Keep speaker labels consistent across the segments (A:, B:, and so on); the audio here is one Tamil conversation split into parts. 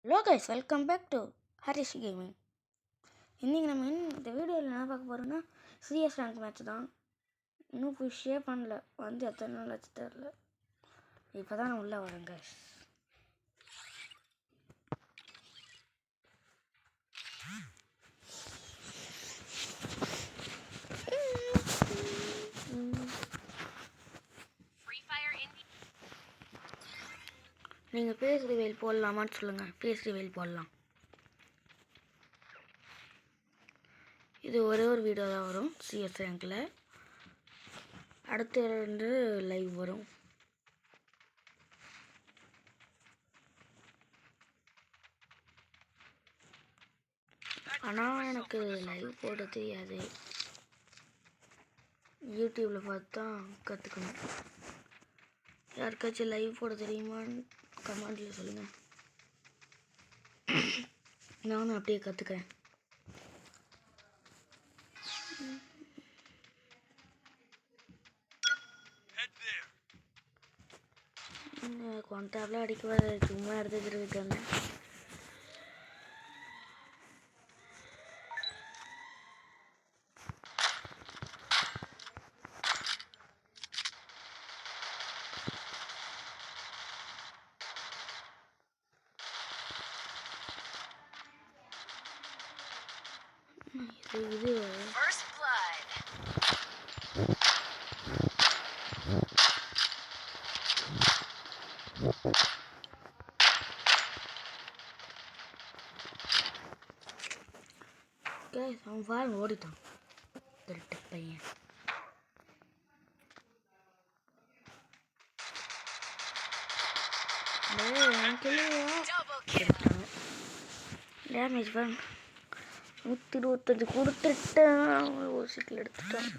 A: Hello guys, welcome back to Harish gaming. இன்றைக்கி நம்ம இந்த வீடியோவில் என்ன பார்க்க போகிறோன்னா சிஎஸ் ரேங்க் மேட்ச் தான். இன்னும் புஷ்ஷே பண்ணல, வந்து எத்தனை நாள் ஆச்சு தெரில. இப்போ தான் நான் உள்ளே வரேன் கைஸ். நீங்கள் பேஸ் ரிவீல் போடலாமான்னு சொல்லுங்கள். பேஸ் ரிவீல் போடலாம். இது ஒரே ஒரு வீடியோ தான் வரும் சிஎஸ் ரேங்கில். அடுத்து 2 லைவ் வரும். ஆனால் எனக்கு லைவ் போட தெரியாது. யூடியூப்பில் பார்த்து தான் கற்றுக்கணும். யாருக்காச்சும் லைவ் போட தெரியுமான்னு கமெண்டில் சொல்லுங்கள். நானும் அப்படியே கற்றுக்கிறேன். கொண்டாப்பில் அடிக்க வர சும்மா எடுத்துக்கிறதுக்கான இது அவன் பாருங்க ஓடிட்டான் திருட்டு பையன். டேமேஜ் பாருங்க, 125 கொடுத்துட்டேன். ஒரு சீட்டில் எடுத்துட்டான்.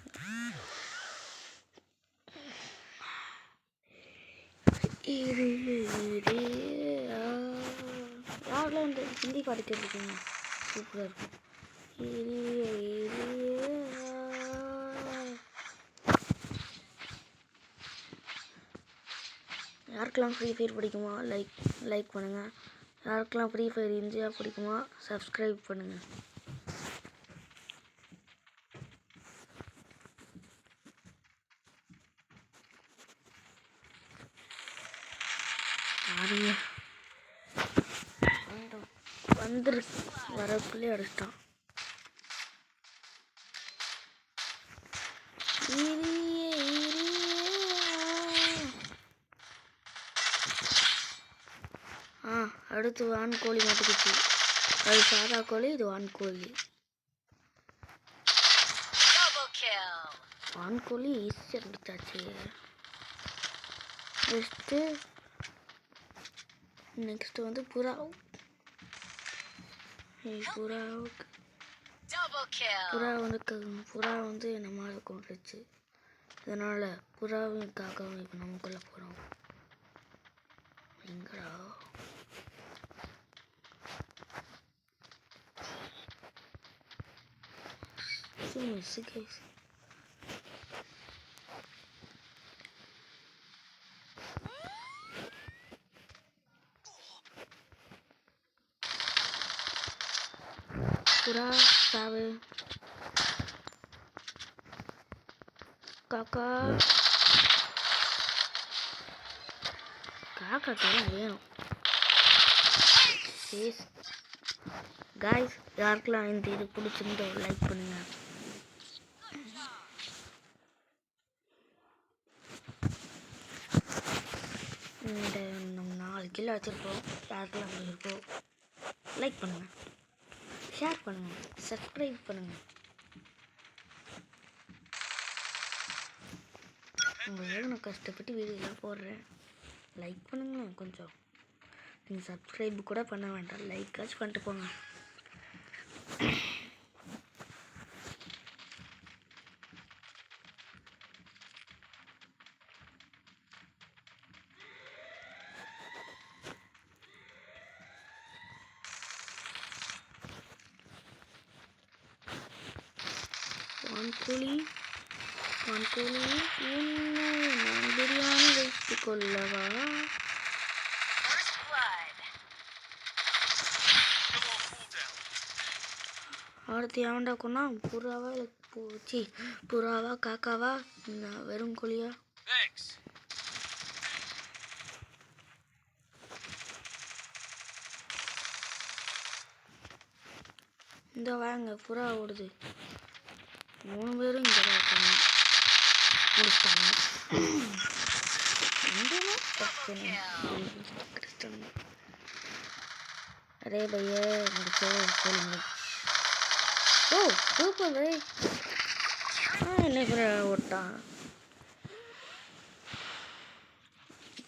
A: யாரெல்லாம் இந்த ஹிந்தி பாட்டு கேட்டுருக்கீங்க? சூப்பராக இருக்கும். யாருக்கெல்லாம் ஃப்ரீ ஃபயர் பிடிக்குமா லைக் பண்ணுங்கள். யாருக்கெல்லாம் ஃப்ரீ ஃபயர் இந்தியா பிடிக்குமா சப்ஸ்கிரைப் பண்ணுங்கள். வந்துரு வரக்குள்ளே அடிச்சிட்டான். அடுத்து வான் கோழி மாட்டுக்குச்சு. அது சாதா கோழி, இது வான் கோழி. வான் கோழி ஈஸியாக எடுத்தாச்சு. நெக்ஸ்ட்டு வந்து புறா. புறா வந்து நம்மளால கொண்டுச்சு. அதனால் புறாவும் காக்காவும் இப்போ நம்ம கொள்ள போகிறோம். எங்கடா மிஸ்ஸு கைஸ். புறா சாவு. காக்காக்கெல்லாம் வேணும். காய்ஸ், யாருக்கெல்லாம் இந்த இது பிடிச்சிருந்தோ லைக் பண்ணுங்க. இந்த நம்ம 4 கிலோ வச்சுருப்போம். யாருக்கெல்லாம் பிடிச்சிருப்போம் லைக் பண்ணுங்கள், ஷேர் பண்ணுங்கள், சப்ஸ்கிரைப் பண்ணுங்கள். உங்களுக்காக நான் கஷ்டப்பட்டு வீடியோலாம் போடுறேன். லைக் பண்ணுங்களேன் கொஞ்சம். நீங்கள் சப்ஸ்கிரைப் கூட பண்ண வேண்டாம், லைக்காச்சும் பண்ணிட்டு போங்க. வான்கோழி நான் பிரியாணி வைத்துக் கொள்ளவா? அடுத்து எவன்டா கொன்னா? புறாவா இல்லை பூச்சி? புறாவா காக்காவா வெறும் கோழியா? இந்த வாங்க புறா ஓடுது. 3 பேரும் இங்கே தான் இருக்காங்க. முடிச்சிட்டாங்க. अरे भैया मुझे ओ சூப்பர் பை. என்ன புறா ஓட்டான்.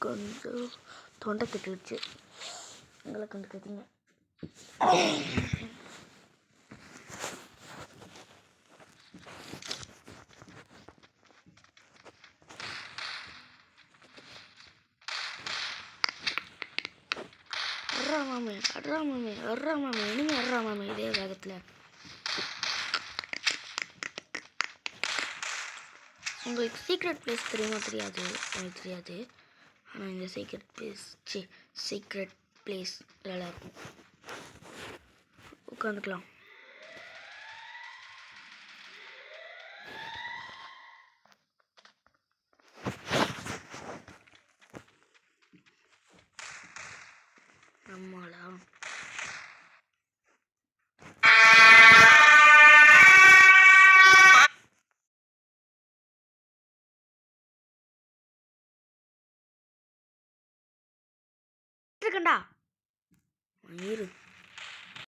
A: கொஞ்சம் தொண்டை கட்டிடுச்சு. எங்களை கண்டு கட்டிங்க. அட்ராமாமே இனிமே அட்ராமாமே இதே வேகத்தில். உங்களுக்கு சீக்ரெட் பிளேஸ் தெரியுமா? தெரியாது, எனக்கு தெரியாது. ஆனால் இந்த சீக்ரெட் பிளேஸ் நல்லா இருக்கும். உட்காந்துக்கலாம். நம்மளா இருக்கண்டா இரு.